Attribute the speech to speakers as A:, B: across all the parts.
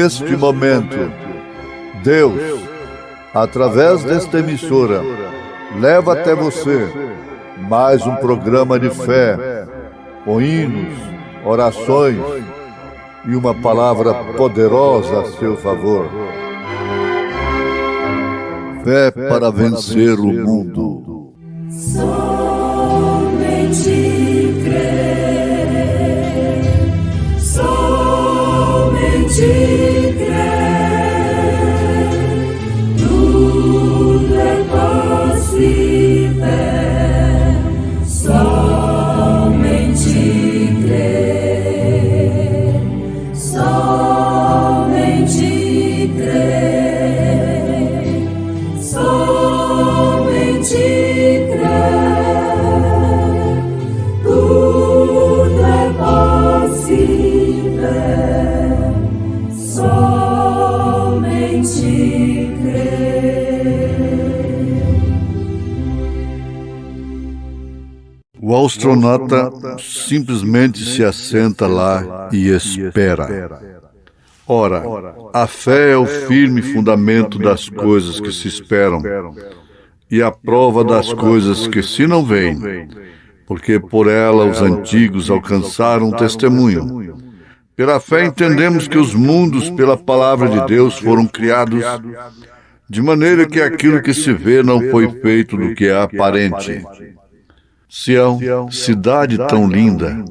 A: neste momento, Deus, através desta emissora, leva até você mais um programa de fé, com hinos, orações e uma palavra poderosa a seu favor. Fé para vencer o mundo.
B: Somente crer, somente crer, tudo é possível, somente crer, somente crer, somente crer, tudo é possível, somente crer.
A: O astronauta simplesmente se assenta lá e espera. Ora, a fé é o firme fundamento das coisas que se esperam e a prova das coisas que se não veem, porque por ela os antigos alcançaram testemunho. Pela fé entendemos que os mundos, pela palavra de Deus, foram criados, de maneira que aquilo que se vê não foi feito do que é aparente. Sião, cidade tão linda.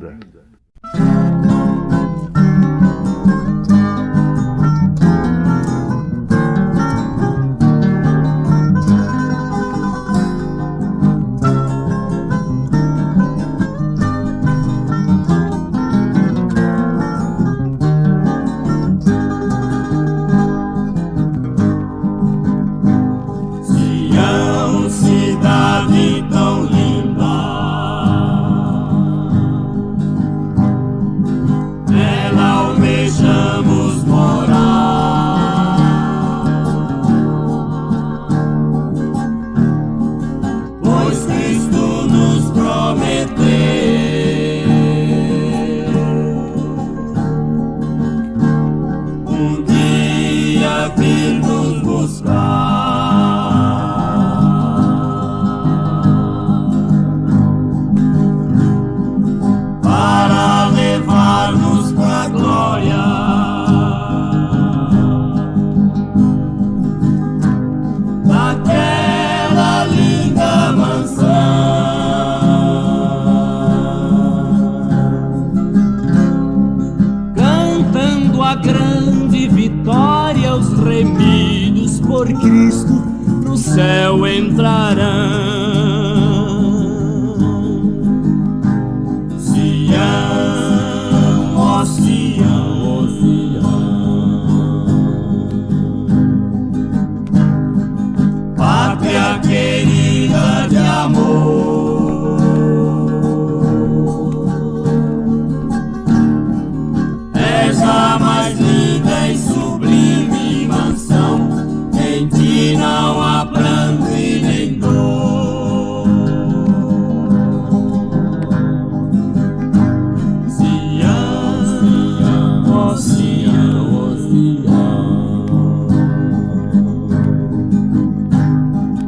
B: Sião, cidade tão linda, nela almejamos morar, pois Cristo nos prometeu um dia vir nos buscar. Para levar-nos pra glória, naquela linda mansão, cantando a grande vitória, os remidos por Cristo no céu entrarão. Sião, ó Sião, ó Sião, pátria querida de amor, és a mais linda e sublime mansão, em ti não há pranto e nem dor.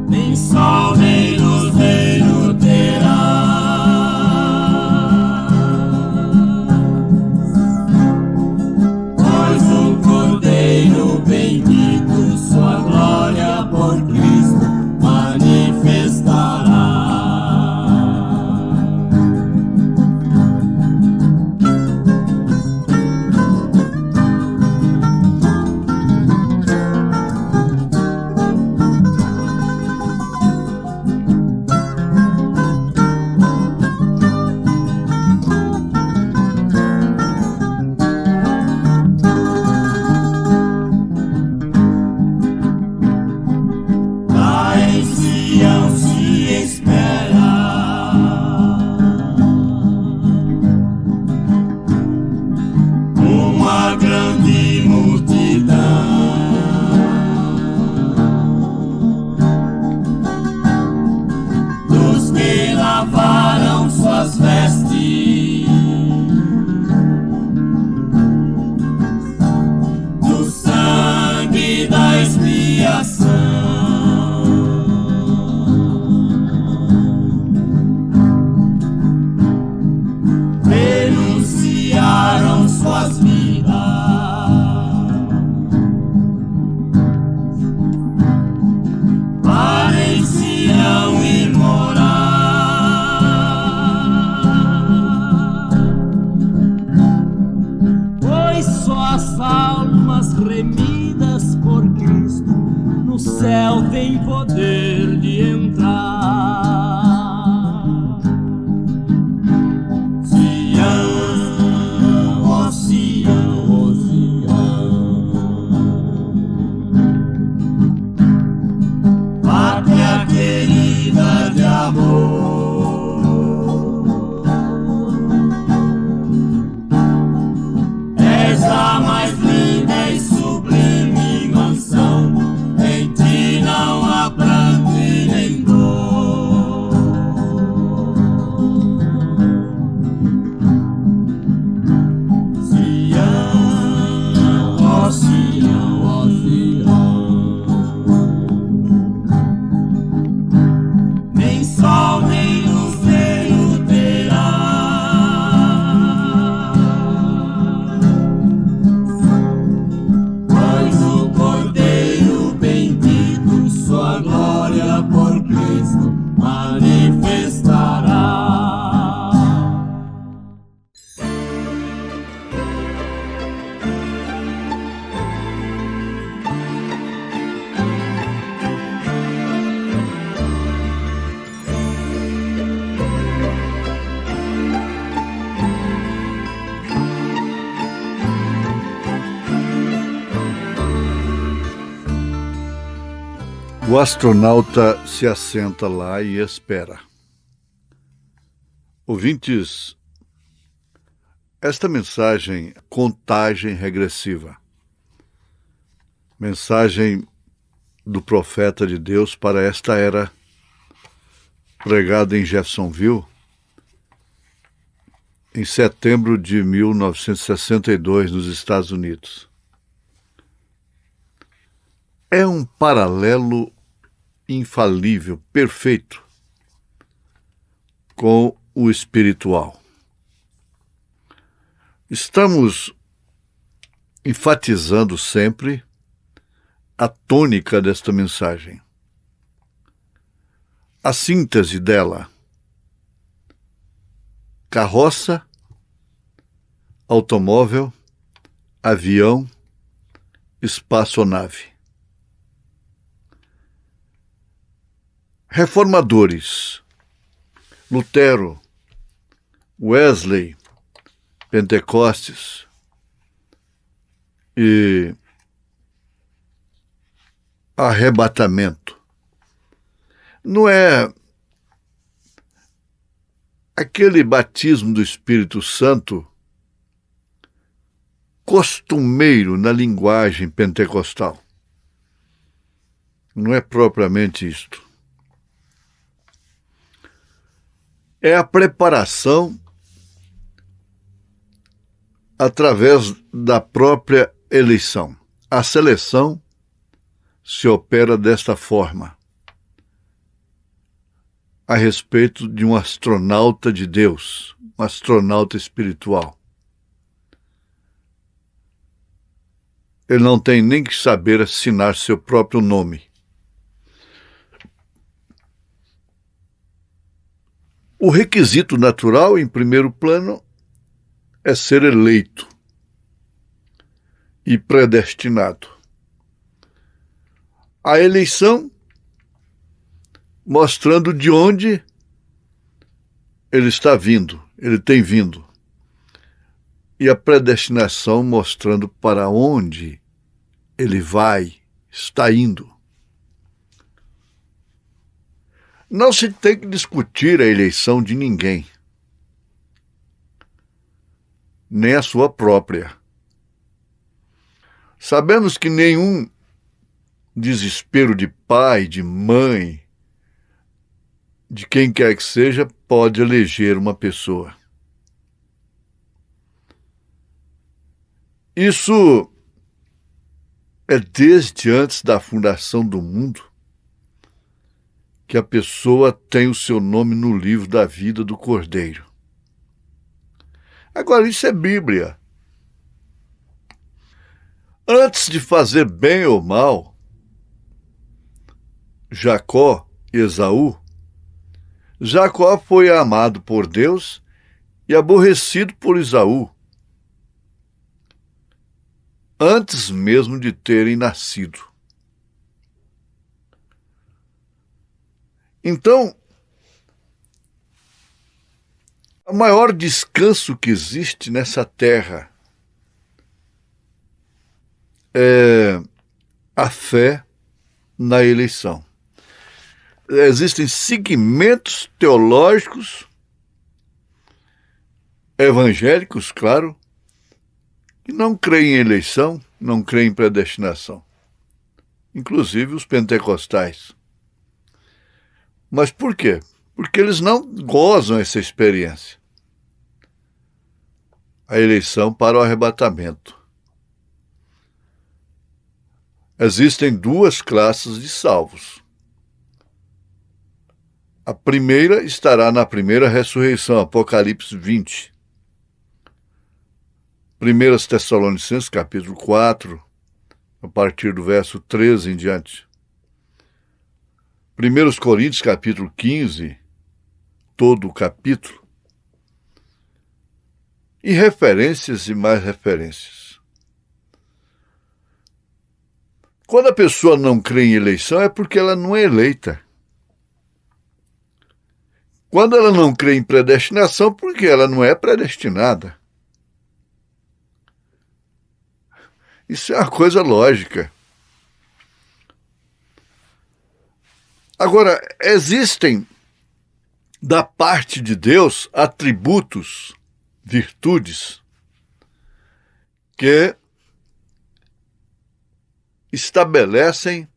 B: Nem sol, nem luz mal tem poder de entrar. Sião, ó Sião, ó Sião, pátria querida de amor. És a mais linda e sublime mansão, em ti não há pranto e nem dor. Sião, ó Sião, ó Sião, nem sol nem luz veio terá. Pois o Cordeiro bendito sua glória por Cristo manifestará.
A: O astronauta se assenta lá e espera. Ouvintes, esta mensagem, contagem regressiva, mensagem do profeta de Deus para esta era, pregada em Jeffersonville, em setembro de 1962, nos Estados Unidos. É um paralelo infalível, perfeito, com o espiritual. Estamos enfatizando sempre a tônica desta mensagem, a síntese dela: carroça, automóvel, avião, espaçonave. Reformadores, Lutero, Wesley, Pentecostes e arrebatamento. Não é aquele batismo do Espírito Santo costumeiro na linguagem pentecostal. Não é propriamente isto. É a preparação através da própria eleição. A seleção se opera desta forma, a respeito de um astronauta de Deus, um astronauta espiritual. Ele não tem nem que saber assinar seu próprio nome. O requisito natural, em primeiro plano, é ser eleito e predestinado. A eleição, mostrando de onde ele está vindo, ele tem vindo. E a predestinação, mostrando para onde ele vai, está indo. Não se tem que discutir a eleição de ninguém, nem a sua própria. Sabemos que nenhum desespero de pai, de mãe, de quem quer que seja, pode eleger uma pessoa. Isso é desde antes da fundação do mundo que a pessoa tem o seu nome no livro da vida do Cordeiro. Agora, isso é Bíblia. Antes de fazer bem ou mal, Jacó e Esaú, Jacó foi amado por Deus e aborrecido por Esaú, antes mesmo de terem nascido. Então, o maior descanso que existe nessa terra é a fé na eleição. Existem segmentos teológicos, evangélicos, claro, que não creem em eleição, não creem em predestinação. Inclusive os pentecostais. Mas por quê? Porque eles não gozam essa experiência. A eleição para o arrebatamento. Existem duas classes de salvos. A primeira estará na primeira ressurreição, Apocalipse 20. 1 Tessalonicenses, capítulo 4, a partir do verso 13 em diante. 1 Coríntios, capítulo 15, todo o capítulo. E referências e mais referências. Quando a pessoa não crê em eleição, é porque ela não é eleita. Quando ela não crê em predestinação, porque ela não é predestinada. Isso é uma coisa lógica. Agora, existem, da parte de Deus, atributos, virtudes, que estabelecem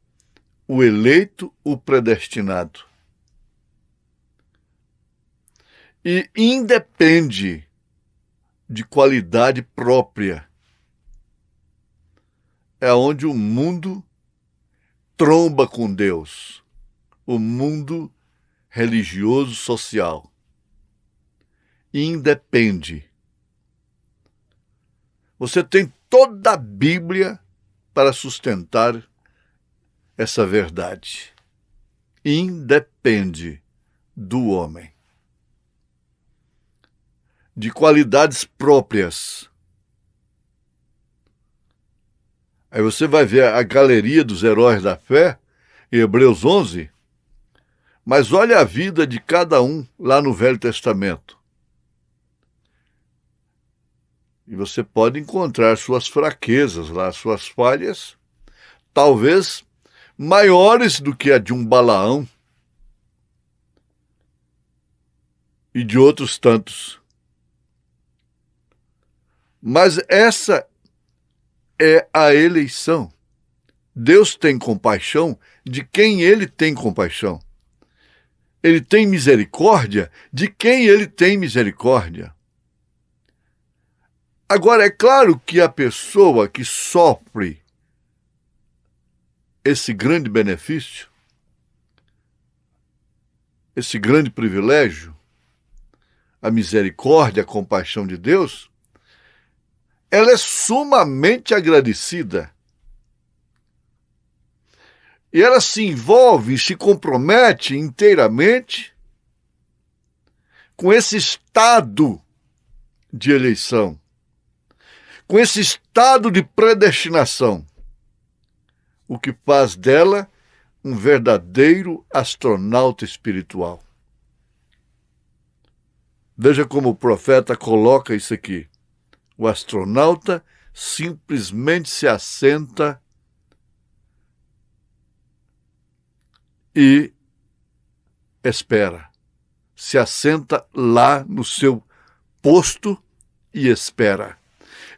A: o eleito, o predestinado. E independe de qualidade própria. É onde o mundo tromba com Deus, o mundo religioso social. Independe. Você tem toda a Bíblia para sustentar essa verdade. Independe do homem. De qualidades próprias. Aí você vai ver a galeria dos heróis da fé, em Hebreus 11, mas olha a vida de cada um lá no Velho Testamento. E você pode encontrar suas fraquezas lá, suas falhas, talvez maiores do que a de um Balaão e de outros tantos. Mas essa é a eleição. Deus tem compaixão de quem Ele tem compaixão. Ele tem misericórdia de quem Ele tem misericórdia. Agora, é claro que a pessoa que sofre esse grande benefício, esse grande privilégio, a misericórdia, a compaixão de Deus, ela é sumamente agradecida. E ela se envolve, se compromete inteiramente com esse estado de eleição, com esse estado de predestinação, o que faz dela um verdadeiro astronauta espiritual. Veja como o profeta coloca isso aqui. O astronauta simplesmente se assenta e espera. Se assenta lá no seu posto e espera.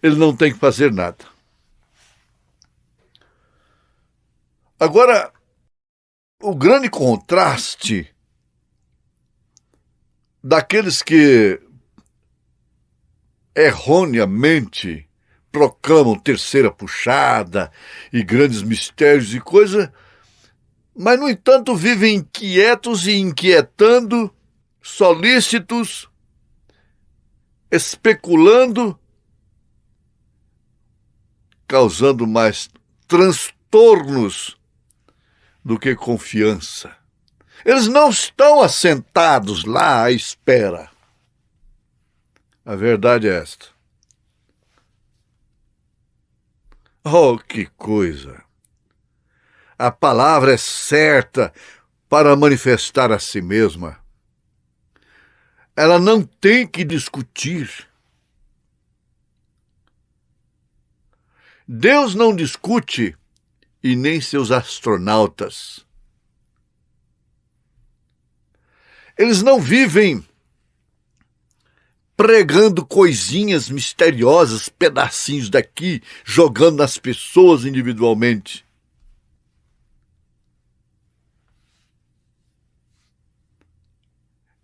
A: Ele não tem que fazer nada. Agora, o grande contraste daqueles que erroneamente proclamam terceira puxada e grandes mistérios e coisa, mas, no entanto, vivem inquietos e inquietando, solícitos, especulando, causando mais transtornos do que confiança. Eles não estão assentados lá à espera. A verdade é esta. Oh, que coisa! A palavra é certa. para manifestar a si mesma. Ela não tem que discutir. Deus não discute e nem seus astronautas. Eles não vivem pregando coisinhas misteriosas, pedacinhos daqui, jogando nas pessoas individualmente.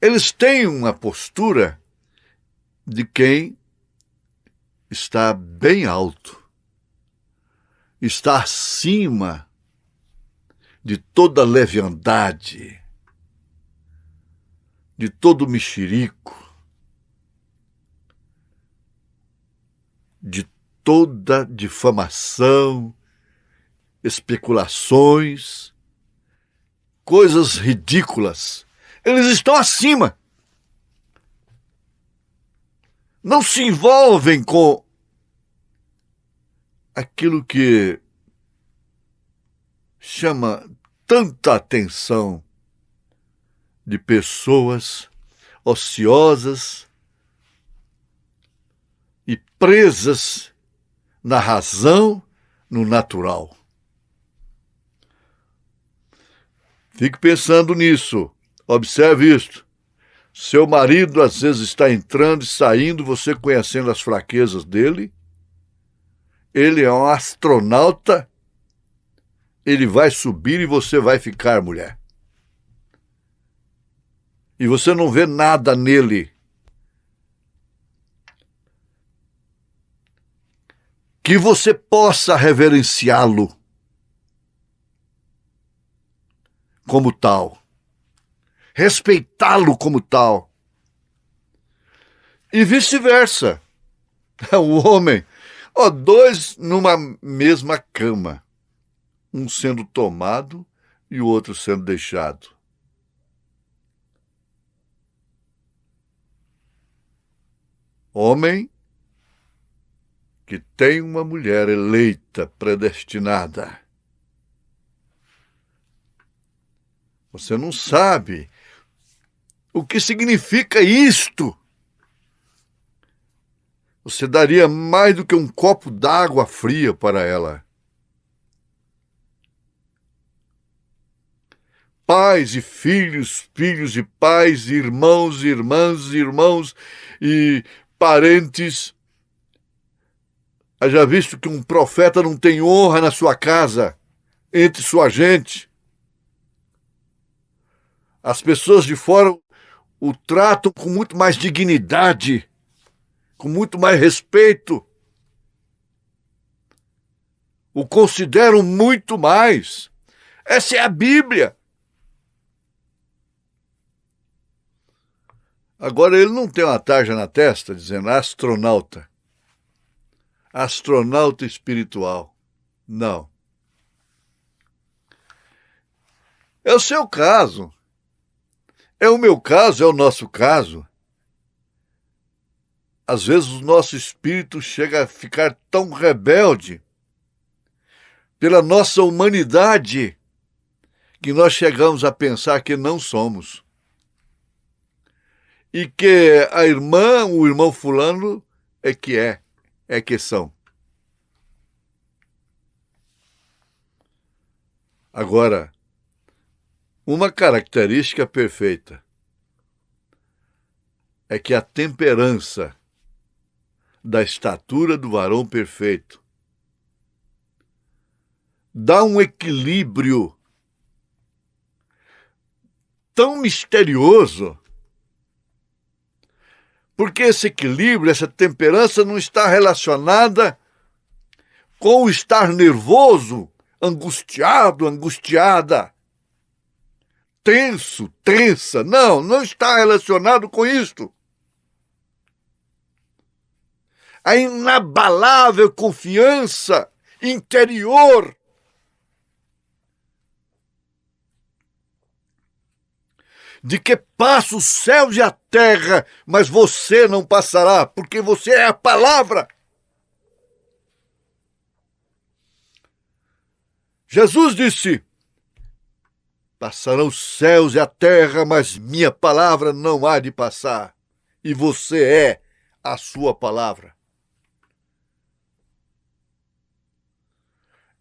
A: Eles têm uma postura de quem está bem alto, está acima de toda leviandade, de todo mexerico, de toda difamação, especulações, coisas ridículas. Eles estão acima. Não se envolvem com aquilo que chama tanta atenção de pessoas ociosas e presas na razão, no natural. Fique pensando nisso. Observe isto. Seu marido às vezes está entrando e saindo, você conhecendo as fraquezas dele. Ele é um astronauta. Ele vai subir e você vai ficar, mulher. E você não vê nada nele que você possa reverenciá-lo como tal. Respeitá-lo como tal. E vice-versa. O homem, dois numa mesma cama, um sendo tomado e o outro sendo deixado. Homem que tem uma mulher eleita, predestinada. Você não sabe o que significa isto. Você daria mais do que um copo d'água fria para ela. Pais e filhos, filhos e pais, irmãos e irmãs, irmãos e parentes. Haja visto que um profeta não tem honra na sua casa, entre sua gente. As pessoas de fora o tratam com muito mais dignidade, com muito mais respeito. O consideram muito mais. Essa é a Bíblia. Agora, ele não tem uma tarja na testa dizendo astronauta. Astronauta espiritual. Não. É o seu caso. É o meu caso, é o nosso caso. Às vezes o nosso espírito chega a ficar tão rebelde pela nossa humanidade que nós chegamos a pensar que não somos. E que a irmã, o irmão fulano é que são. Agora, uma característica perfeita é que a temperança da estatura do varão perfeito dá um equilíbrio tão misterioso, porque esse equilíbrio, essa temperança não está relacionada com o estar nervoso, angustiado, angustiada, tenso, tensa. Não está relacionado com isto. A inabalável confiança interior de que passa os céus e a terra, mas você não passará, porque você é a palavra. Jesus disse: Passarão os céus e a terra, mas minha palavra não há de passar. E você é a sua palavra.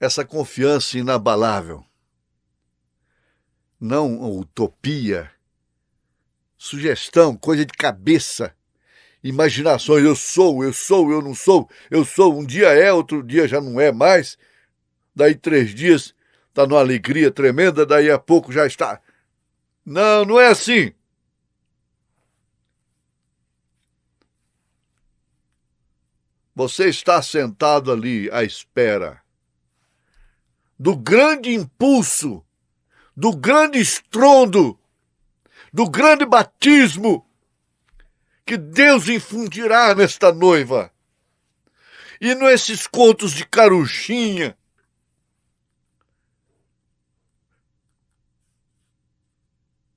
A: Essa confiança inabalável, não utopia, sugestão, coisa de cabeça, imaginações, eu sou, eu não sou, eu sou, um dia é, outro dia já não é mais, daí 3 dias está numa alegria tremenda, daí a pouco já está. Não, não é assim. Você está sentado ali à espera do grande impulso, do grande estrondo, do grande batismo que Deus infundirá nesta noiva. E não esses contos de caruchinha,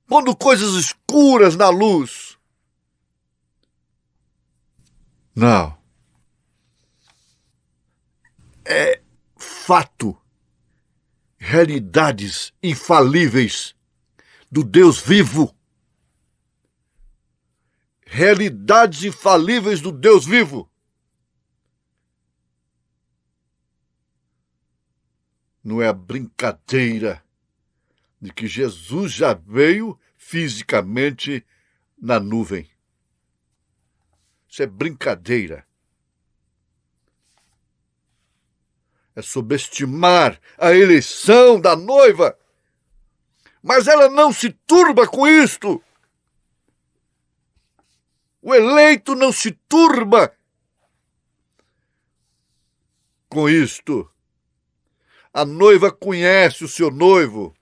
A: pondo coisas escuras na luz. Não. É fato, realidades infalíveis do Deus vivo. Realidades infalíveis do Deus vivo. Não é a brincadeira de que Jesus já veio fisicamente na nuvem. Isso é brincadeira. É subestimar a eleição da noiva. Mas ela não se turba com isto. O eleito não se turba com isto. A noiva conhece o seu noivo,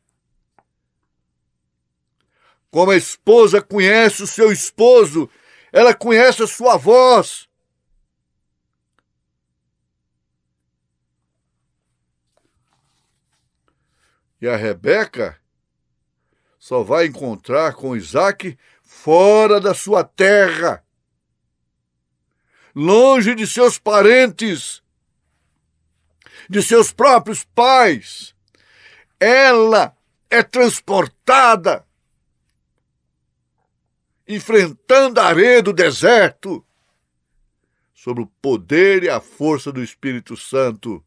A: como a esposa conhece o seu esposo, ela conhece a sua voz. E a Rebeca só vai encontrar com Isaac fora da sua terra, longe de seus parentes, de seus próprios pais. Ela é transportada, enfrentando a areia do deserto, sob o poder e a força do Espírito Santo,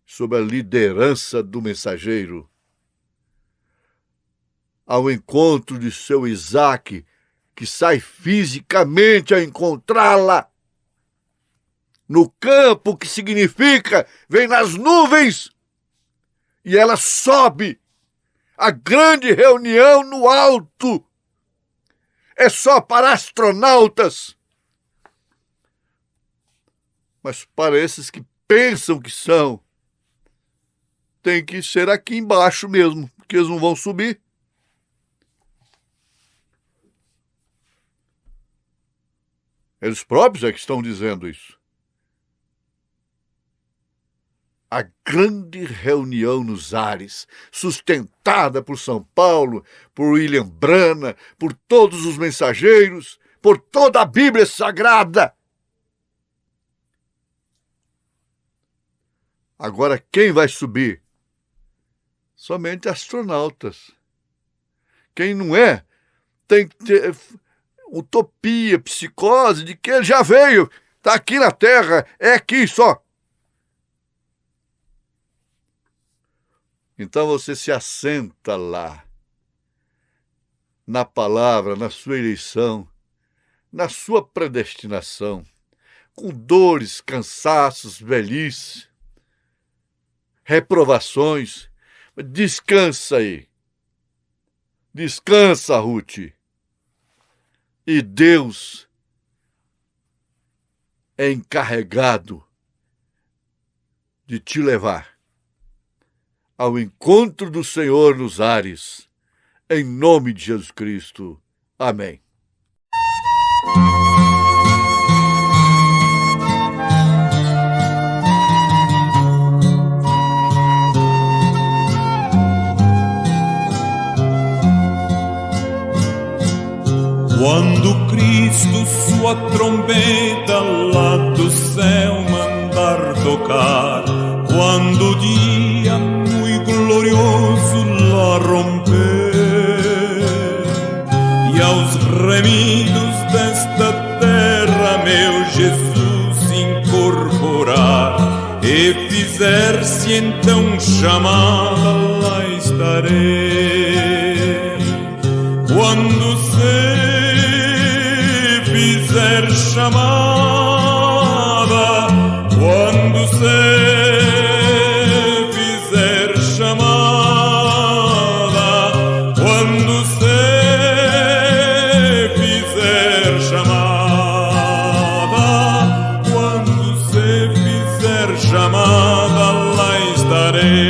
A: sob a liderança do mensageiro, ao encontro de seu Isaac, que sai fisicamente a encontrá-la no campo, que significa vem nas nuvens, e ela sobe a grande reunião no alto. É só para astronautas. Mas para esses que pensam que são, tem que ser aqui embaixo mesmo, porque eles não vão subir. Eles próprios é que estão dizendo isso. A grande reunião nos ares, sustentada por São Paulo, por William Branham, por todos os mensageiros, por toda a Bíblia Sagrada. Agora, quem vai subir? Somente astronautas. Quem não é, tem que ter utopia, psicose de que ele já veio, está aqui na Terra, é aqui só. Então você se assenta lá, na palavra, na sua eleição, na sua predestinação, com dores, cansaços, velhice, reprovações. Descansa aí. Descansa, Ruth. E Deus é encarregado de te levar ao encontro do Senhor nos ares, em nome de Jesus Cristo. Amém.
B: Quando Cristo sua trombeta lá do céu mandar tocar, quando o dia muito glorioso
C: a romper, e aos remidos desta terra meu Jesus incorporar, e fizer-se então chamada, lá estarei. Quando se fizer chamada, quando se fizer chamada, quando se fizer chamada, quando se fizer chamada, lá estarei.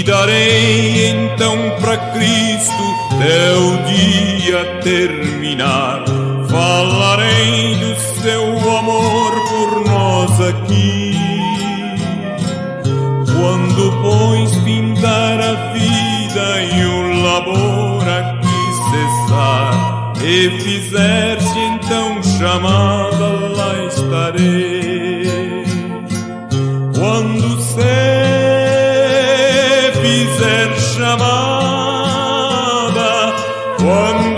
C: Darei então pra Cristo até o dia terminar. Falarei do seu amor por nós aqui. Quando pois findar a vida e o labor aqui cessar, e fizer-se então chamada, lá estarei. Quando se fizer chamada, quando